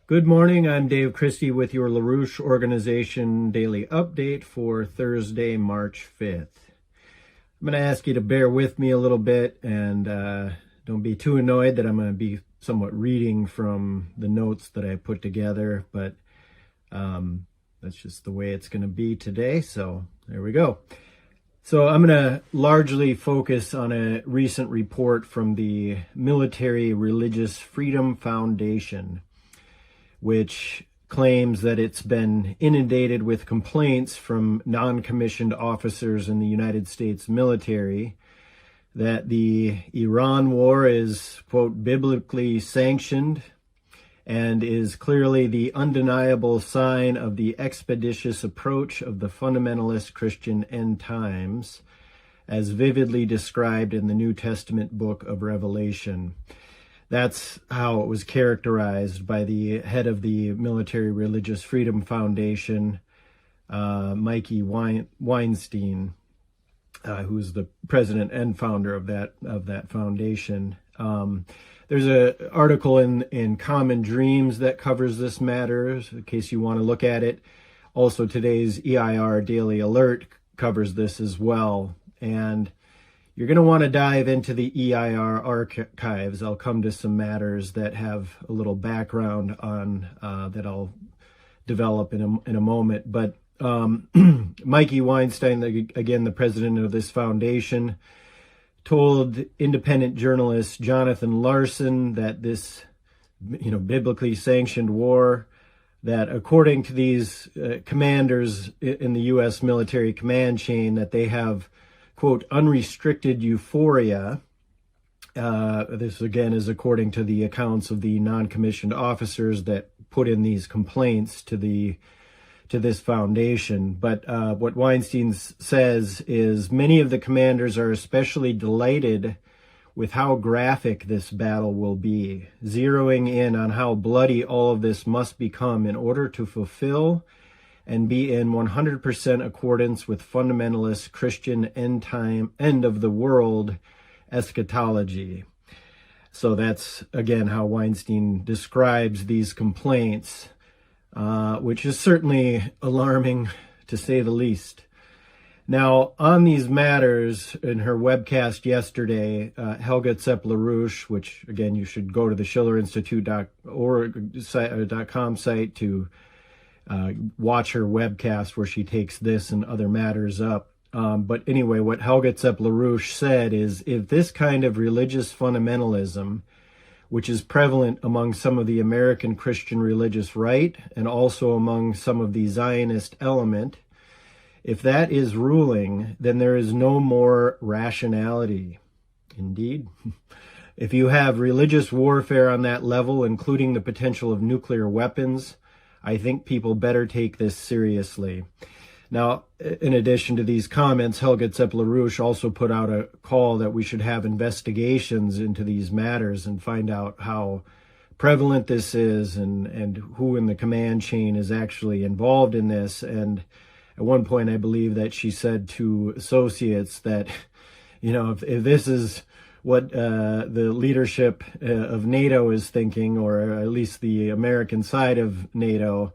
Good morning. I'm Dave Christie with your LaRouche Organization Daily Update for Thursday, March 5th. I'm going to ask you to bear with me a little bit and don't be too annoyed that I'm going to be somewhat reading from the notes that I put together, but that's just the way it's going to be today. So there we go. So I'm going to largely focus on a recent report from the Military Religious Freedom Foundation, which claims that it's been inundated with complaints from non-commissioned officers in the United States military that the Iran war is, quote, biblically sanctioned and is clearly the undeniable sign of the expeditious approach of the fundamentalist Christian end times, as vividly described in the New Testament book of Revelation. That's how it was characterized by the head of the Military Religious Freedom Foundation, Mikey Weinstein, who's the president and founder of that foundation. There's an article in Common Dreams that covers this matter, in case you want to look at it. Also, today's EIR Daily Alert covers this as well. And you're going to want to dive into the EIR archives. I'll come to some matters that have a little background on that I'll develop in a moment. But Mikey Weinstein, again, the president of this foundation, told independent journalist Jonathan Larson that this, biblically sanctioned war, that according to these commanders in the U.S. military command chain, that they have, quote, unrestricted euphoria. This, again, is according to the accounts of the non-commissioned officers that put in these complaints to this foundation. But what Weinstein says is many of the commanders are especially delighted with how graphic this battle will be, zeroing in on how bloody all of this must become in order to fulfill and be in 100% accordance with fundamentalist Christian end of the world eschatology. So that's, again, how Weinstein describes these complaints, which is certainly alarming, to say the least. Now, on these matters, in her webcast yesterday, Helga Tsepp-LaRouche, which, again, you should go to the schillerinstitute.com site to watch her webcast where she takes this and other matters up. But anyway, what Helga Tsepp-LaRouche said is, if this kind of religious fundamentalism, which is prevalent among some of the American Christian religious right and also among some of the Zionist element, if that is ruling, then there is no more rationality. Indeed. If you have religious warfare on that level, including the potential of nuclear weapons, I think people better take this seriously. Now, in addition to these comments, Helga Tsepp-LaRouche also put out a call that we should have investigations into these matters and find out how prevalent this is and who in the command chain is actually involved in this. And at one point, I believe that she said to associates that, if this is what the leadership of NATO is thinking, or at least the American side of NATO,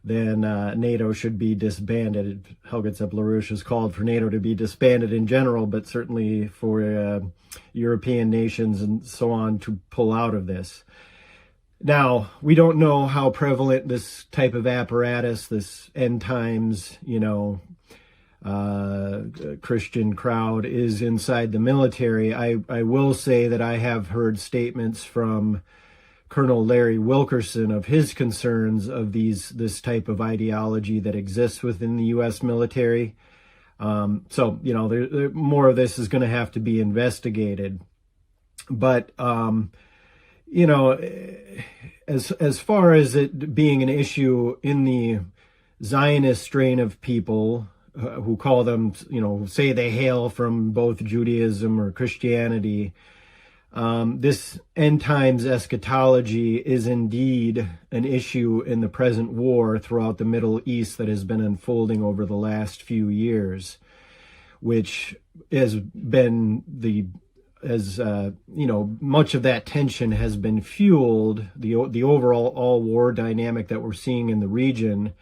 then NATO should be disbanded. Helga Tsepp-LaRouche has called for NATO to be disbanded in general, but certainly for European nations and so on to pull out of this. Now, we don't know how prevalent this type of apparatus, this end times, Christian crowd is inside the military. I will say that I have heard statements from Colonel Larry Wilkerson of his concerns of this type of ideology that exists within the U.S. military. So, more of this is going to have to be investigated. But, as far as it being an issue in the Zionist strain of people who call them, say they hail from both Judaism or Christianity, this end times eschatology is indeed an issue in the present war throughout the Middle East that has been unfolding over the last few years, which has been much of that tension has been fueled. The overall all-war dynamic that we're seeing in the region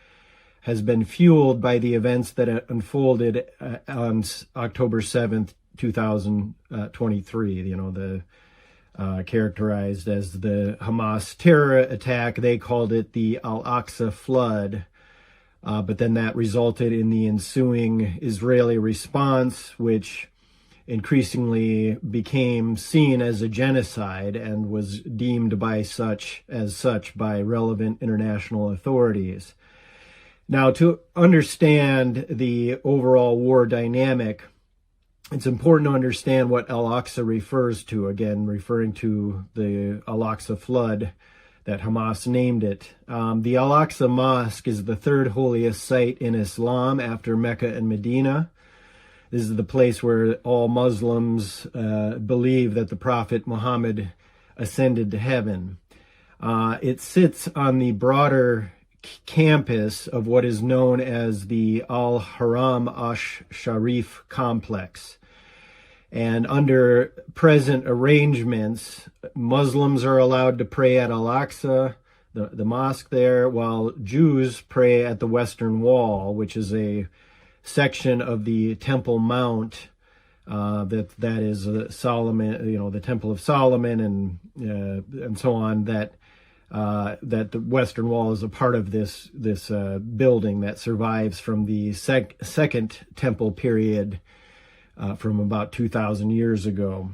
has been fueled by the events that unfolded on October 7th, 2023. Characterized as the Hamas terror attack. They called it the Al-Aqsa flood. But then that resulted in the ensuing Israeli response, which increasingly became seen as a genocide and was deemed as such by relevant international authorities. Now, to understand the overall war dynamic, it's important to understand what Al-Aqsa refers to, again, referring to the Al-Aqsa flood that Hamas named it. The Al-Aqsa Mosque is the third holiest site in Islam after Mecca and Medina. This is the place where all Muslims believe that the Prophet Muhammad ascended to heaven. It sits on the broader campus of what is known as the Al-Haram Ash-Sharif complex. And under present arrangements, Muslims are allowed to pray at Al-Aqsa, the mosque there, while Jews pray at the Western Wall, which is a section of the Temple Mount that is Solomon, the Temple of Solomon, and so on. That the Western Wall is a part of this building that survives from the second Temple period from about 2,000 years ago.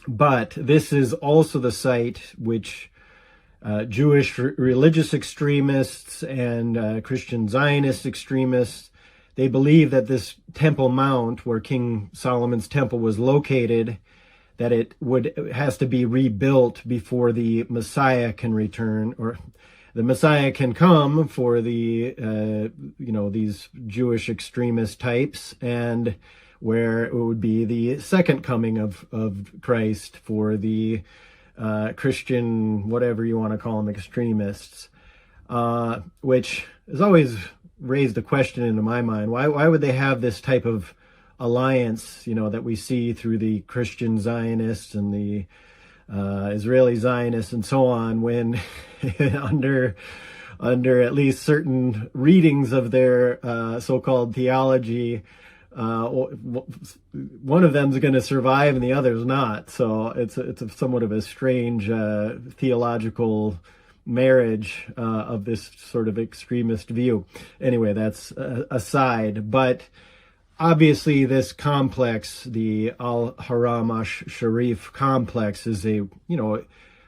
But this is also the site which Jewish religious extremists and Christian Zionist extremists, they believe that this Temple Mount, where King Solomon's temple was located, that it has to be rebuilt before the Messiah can return, or the Messiah can come for the these Jewish extremist types, and where it would be the second coming of Christ for the Christian, whatever you want to call them, extremists, which has always raised a question into my mind. Why would they have this type of alliance, that we see through the Christian Zionists and the Israeli Zionists and so on, when under at least certain readings of their so-called theology, one of them is going to survive and the other's not. So it's somewhat of a strange theological marriage of this sort of extremist view. Anyway, that's aside. But obviously, this complex, the Al-Haram Ash-Sharif complex, is a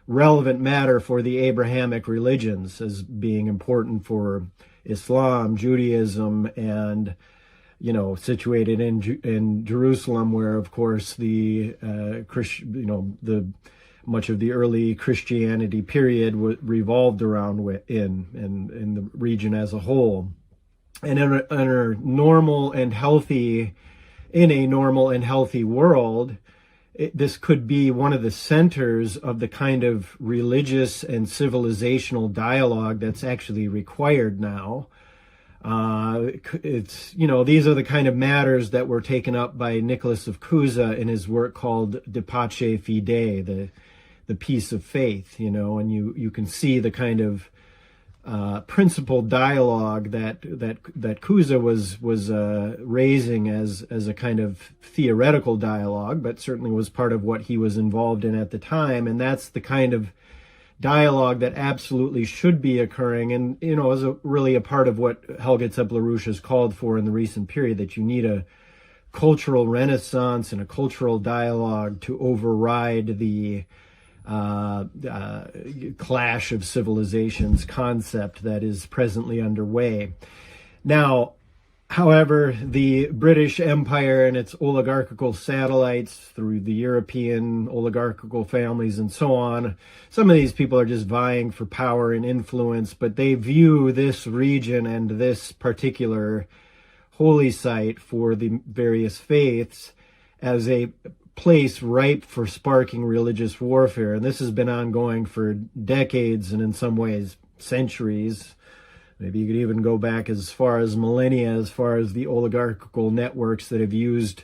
relevant matter for the Abrahamic religions, as being important for Islam, Judaism, and situated in Jerusalem, where of course the much of the early Christianity period revolved around in the region as a whole. And in a normal and healthy world, this could be one of the centers of the kind of religious and civilizational dialogue that's actually required now. These are the kind of matters that were taken up by Nicholas of Cusa in his work called De Pace Fide, the peace of faith, and you can see the kind of principled dialogue that Cusa was raising as a kind of theoretical dialogue, but certainly was part of what he was involved in at the time. And that's the kind of dialogue that absolutely should be occurring, and is really a part of what Helge Zepp-LaRouche has called for in the recent period, that you need a cultural renaissance and a cultural dialogue to override the clash of civilizations concept that is presently underway. Now, however, the British Empire and its oligarchical satellites through the European oligarchical families and so on, some of these people are just vying for power and influence, but they view this region and this particular holy site for the various faiths as a place ripe for sparking religious warfare. And this has been ongoing for decades, and in some ways centuries. Maybe you could even go back as far as millennia, as far as the oligarchical networks that have used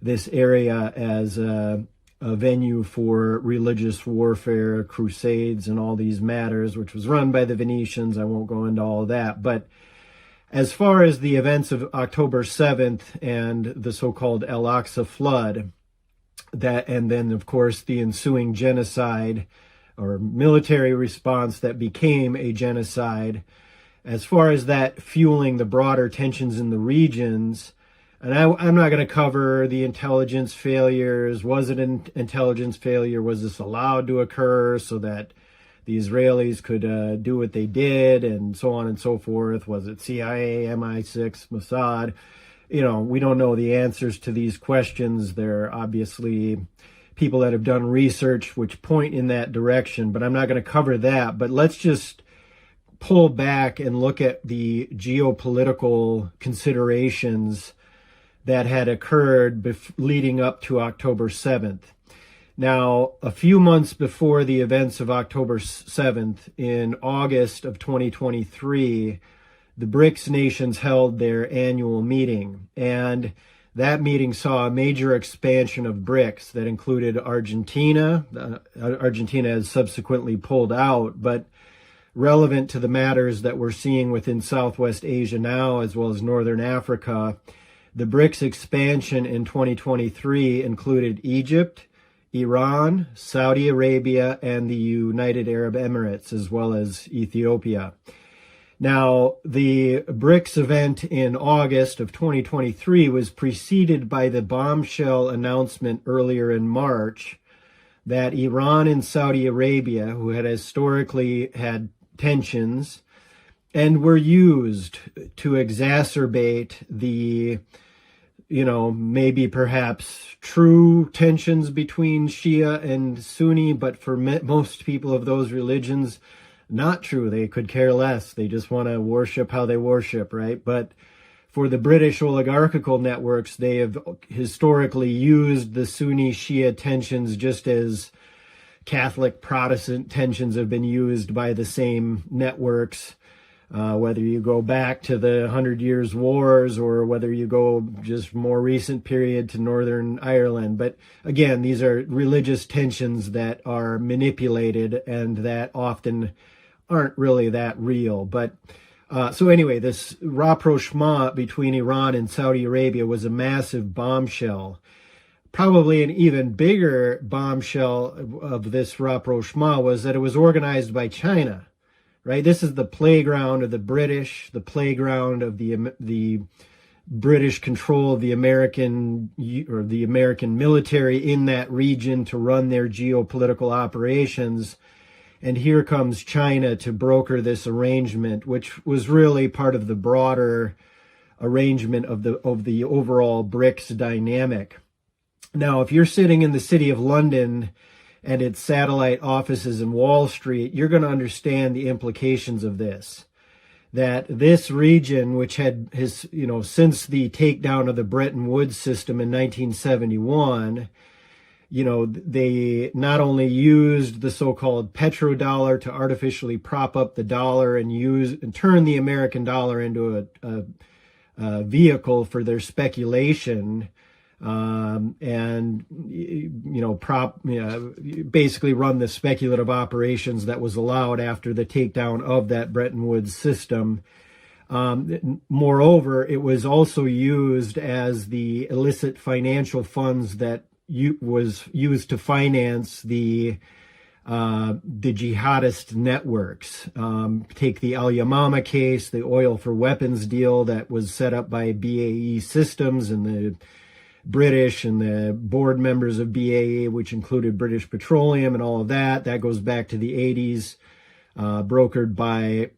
this area as a venue for religious warfare, crusades, and all these matters, which was run by the Venetians. I won't go into all of that. But as far as the events of October 7th and the so-called Al-Aqsa flood, and then, of course, the ensuing genocide or military response that became a genocide, as far as that fueling the broader tensions in the regions, and I'm not going to cover the intelligence failures. Was it an intelligence failure? Was this allowed to occur so that the Israelis could do what they did, and so on and so forth? Was it CIA, MI6, Mossad? You know, we don't know the answers to these questions. There are obviously people that have done research which point in that direction, but I'm not going to cover that. But let's just pull back and look at the geopolitical considerations that had occurred leading up to October 7th. Now, a few months before the events of October 7th, in August of 2023, the BRICS nations held their annual meeting, and that meeting saw a major expansion of BRICS that included Argentina. Argentina has subsequently pulled out, but relevant to the matters that we're seeing within Southwest Asia now, as well as Northern Africa, the BRICS expansion in 2023 included Egypt, Iran, Saudi Arabia, and the United Arab Emirates, as well as Ethiopia. Now, the BRICS event in August of 2023 was preceded by the bombshell announcement earlier in March that Iran and Saudi Arabia, who had historically had tensions and were used to exacerbate the, maybe perhaps true tensions between Shia and Sunni, but for most people of those religions, not true. They could care less. They just want to worship how they worship, right? But for the British oligarchical networks, they have historically used the Sunni-Shia tensions just as Catholic Protestant tensions have been used by the same networks, whether you go back to the 100 Years' Wars or whether you go just more recent period to Northern Ireland. But again, these are religious tensions that are manipulated and that often aren't really that real. But so anyway, this rapprochement between Iran and Saudi Arabia was a massive bombshell. Probably an even bigger bombshell of this rapprochement was that it was organized by China, right? This is the playground of the British, the playground of the British control of the American military in that region to run their geopolitical operations. And here comes China to broker this arrangement, which was really part of the broader arrangement of the overall BRICS dynamic. Now, if you're sitting in the city of London and its satellite offices in Wall Street, you're going to understand the implications of this. That this region, which had since the takedown of the Bretton Woods system in 1971, they not only used the so-called petrodollar to artificially prop up the dollar and turn the American dollar into a vehicle for their speculation, basically run the speculative operations that was allowed after the takedown of that Bretton Woods system. Moreover, it was also used as the illicit financial funds that was used to finance the jihadist networks. Take the Al Yamama case, the oil for weapons deal that was set up by BAE Systems and the British and the board members of BAE, which included British Petroleum and all of that. That goes back to the 80s, brokered by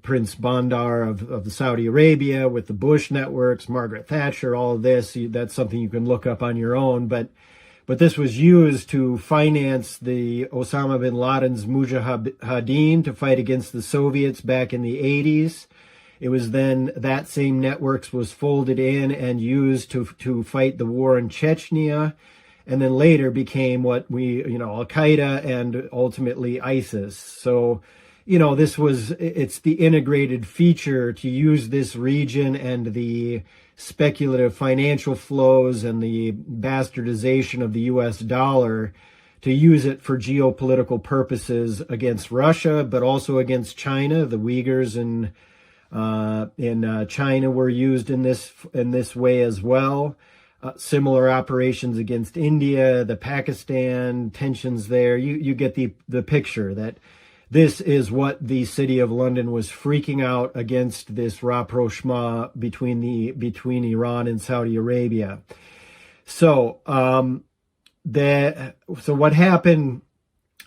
Prince Bandar of Saudi Arabia with the Bush networks, Margaret Thatcher, all of this. That's something you can look up on your own. But this was used to finance the Osama bin Laden's Mujahideen to fight against the Soviets back in the 80s. It was then that same networks was folded in and used to fight the war in Chechnya, and then later became what Al-Qaeda and ultimately ISIS. So it's the integrated feature to use this region and the speculative financial flows and the bastardization of the US dollar to use it for geopolitical purposes against Russia, but also against China. The Uyghurs in China were used in this way as well. Similar operations against India, the Pakistan tensions there. You get the picture that this is what the city of London was freaking out against, this rapprochement between Iran and Saudi Arabia. So what happened?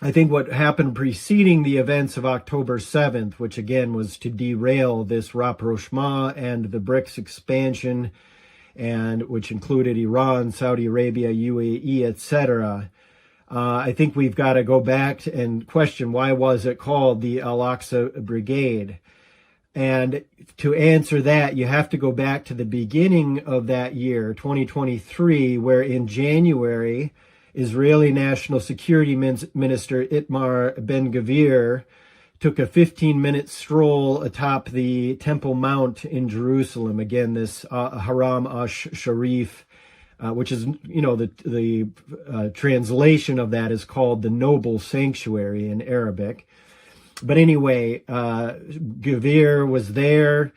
I think what happened preceding the events of October 7th, which again was to derail this rapprochement and the BRICS expansion, and which included Iran, Saudi Arabia, UAE, etc. I think we've got to go back and question, why was it called the Al-Aqsa Brigade? And to answer that, you have to go back to the beginning of that year, 2023, where in January, Israeli National Security Minister Itamar Ben-Gvir took a 15-minute stroll atop the Temple Mount in Jerusalem. Again, this Haram Ash-Sharif, which is, the translation of that is called the Noble Sanctuary in Arabic. But anyway, Gvir was there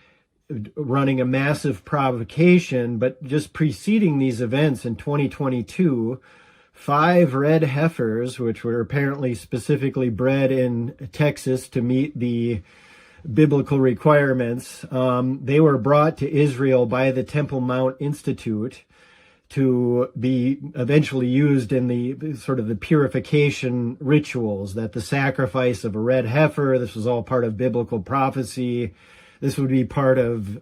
running a massive provocation, but just preceding these events in 2022, 5 red heifers, which were apparently specifically bred in Texas to meet the biblical requirements, they were brought to Israel by the Temple Mount Institute to be eventually used in the sort of the purification rituals, that the sacrifice of a red heifer, this was all part of biblical prophecy. This would be part of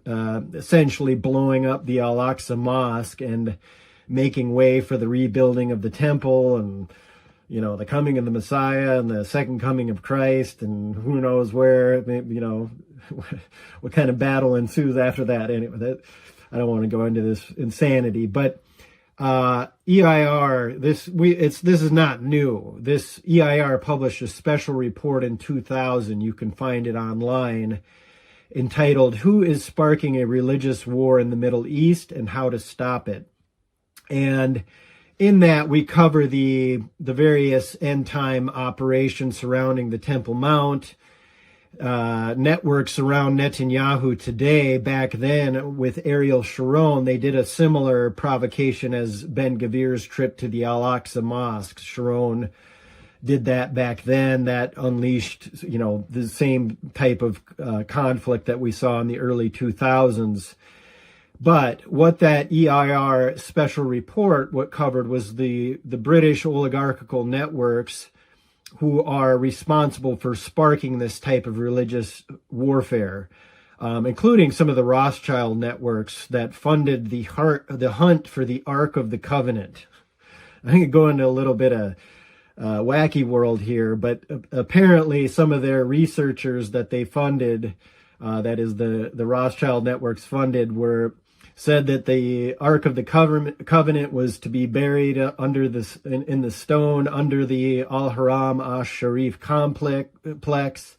essentially blowing up the Al-Aqsa Mosque and making way for the rebuilding of the temple and, the coming of the Messiah and the second coming of Christ, and who knows where, what kind of battle ensues after that. Anyway, I don't want to go into this insanity, but EIR, this is not new. This EIR published a special report in 2000. You can find it online, entitled "Who is Sparking a Religious War in the Middle East and How to Stop It?" And in that, we cover the various end time operations surrounding the Temple Mount, networks around Netanyahu today. Back then, with Ariel Sharon, they did a similar provocation as Ben-Gvir's trip to the Al-Aqsa Mosque. Sharon did that back then. That unleashed, the same type of conflict that we saw in the early 2000s. But what that EIR special report covered was the British oligarchical networks who are responsible for sparking this type of religious warfare, including some of the Rothschild networks that funded the hunt for the Ark of the Covenant. I think I go into a little bit of wacky world here, but apparently some of their researchers that they funded, that is the Rothschild networks funded, said that the Ark of the Covenant was to be buried in the stone under the Al-Haram Ash-Sharif complex.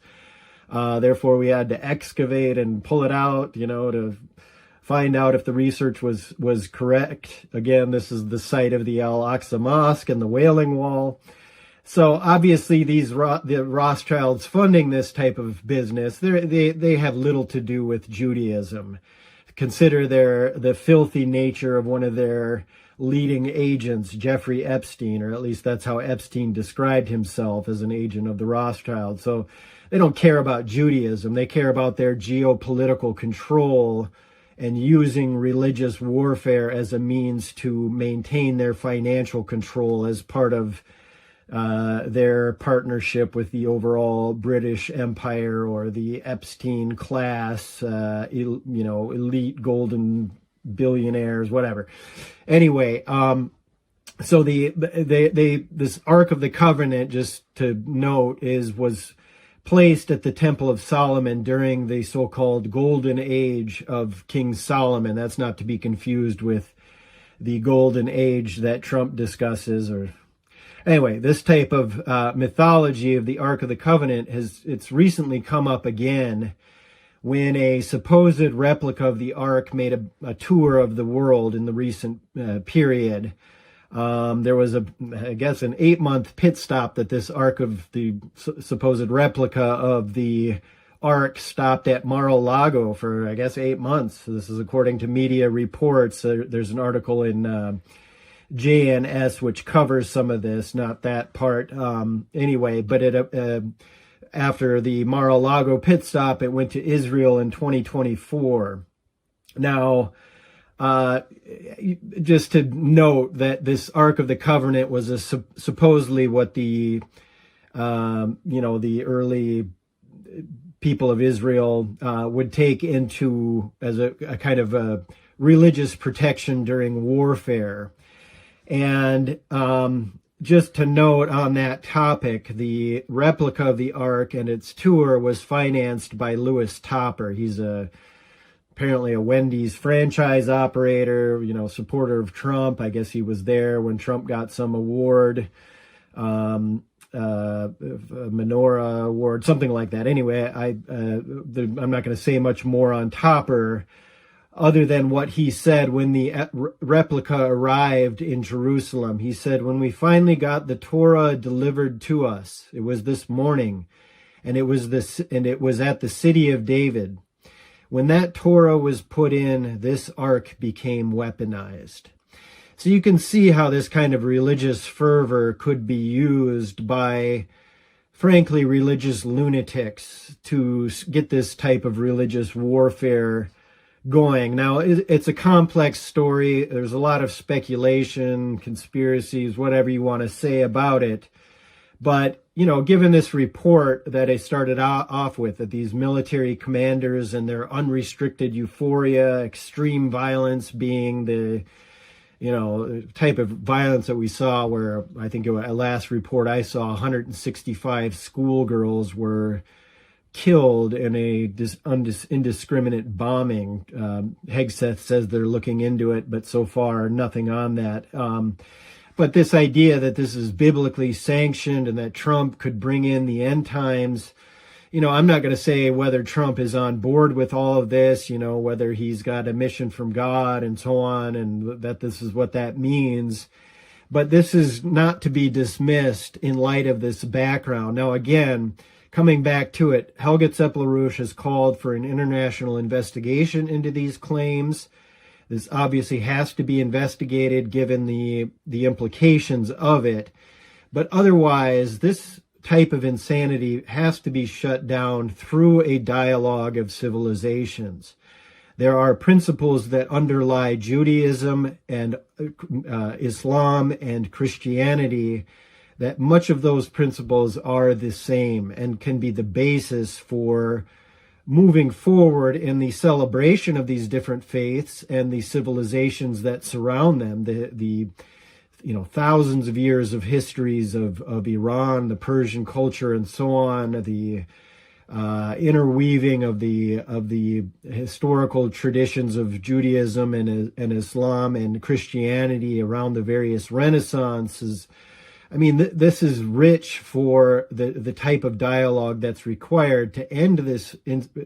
Therefore, we had to excavate and pull it out, to find out if the research was correct. Again, this is the site of the Al-Aqsa Mosque and the Wailing Wall. So obviously, the Rothschilds funding this type of business, they have little to do with Judaism. Consider the filthy nature of one of their leading agents, Jeffrey Epstein, or at least that's how Epstein described himself, as an agent of the Rothschilds. So they don't care about Judaism. They care about their geopolitical control and using religious warfare as a means to maintain their financial control as part of their partnership with the overall British Empire or the Epstein class, elite golden billionaires, whatever. Anyway, so this Ark of the Covenant, just to note, was placed at the Temple of Solomon during the so-called Golden Age of King Solomon. That's not to be confused with the Golden Age that Trump discusses, or Anyway, this type of mythology of the Ark of the Covenant it's recently come up again when a supposed replica of the Ark made a tour of the world in the recent period. There was I guess an 8-month pit stop that this Ark of the supposed replica of the Ark stopped at Mar-a-Lago for, I guess, 8 months. So this is according to media reports. There's an article in JNS which covers some of this, not that part. Anyway, but after the Mar-a-Lago pit stop, it went to Israel in 2024. Now, just to note that this Ark of the Covenant was supposedly what the early people of Israel would take into as a kind of a religious protection during warfare. And just to note on that topic, the replica of the Ark and its tour was financed by Louis Topper. He's apparently a Wendy's franchise operator, supporter of Trump. I guess he was there when Trump got some award, a menorah award, something like that. Anyway, I'm not going to say much more on Topper, other than what he said when the replica arrived in Jerusalem. He said, "When we finally got the Torah delivered to us, it was this morning, and it was at the city of David. When that Torah was put in, this Ark became weaponized." So you can see how this kind of religious fervor could be used by, frankly, religious lunatics to get this type of religious warfare going. Now, it's a complex story. There's a lot of speculation, conspiracies, whatever you want to say about it. But, given this report that I started off with, that these military commanders and their unrestricted euphoria, extreme violence being the, type of violence that we saw, where I think a last report I saw, 165 schoolgirls were killed in a indiscriminate bombing. Hegseth says they're looking into it, but so far nothing on that. But this idea that this is biblically sanctioned and that Trump could bring in the end times, I'm not going to say whether Trump is on board with all of this, whether he's got a mission from God and so on, and that this is what that means. But this is not to be dismissed in light of this background. Now, again, coming back to it, Helga Tsepp-LaRouche has called for an international investigation into these claims. This obviously has to be investigated given the implications of it. But otherwise, this type of insanity has to be shut down through a dialogue of civilizations. There are principles that underlie Judaism and Islam and Christianity, that much of those principles are the same and can be the basis for moving forward in the celebration of these different faiths and the civilizations that surround them. The thousands of years of histories of Iran, the Persian culture, and so on, the interweaving of the historical traditions of Judaism and Islam and Christianity around the various renaissances. I mean, this is rich for the type of dialogue that's required to end this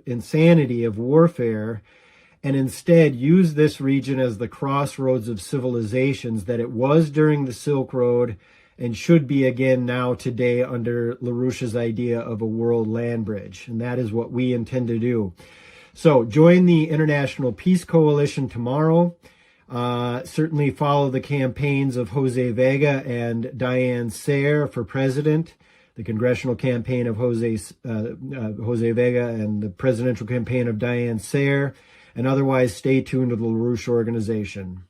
insanity of warfare, and instead use this region as the crossroads of civilizations that it was during the Silk Road and should be again now today under LaRouche's idea of a world land bridge. And that is what we intend to do. So join the International Peace Coalition tomorrow. Certainly follow the campaigns of Jose Vega and Diane Sayre for president, the congressional campaign of Jose Vega and the presidential campaign of Diane Sayre, and otherwise stay tuned to the LaRouche Organization.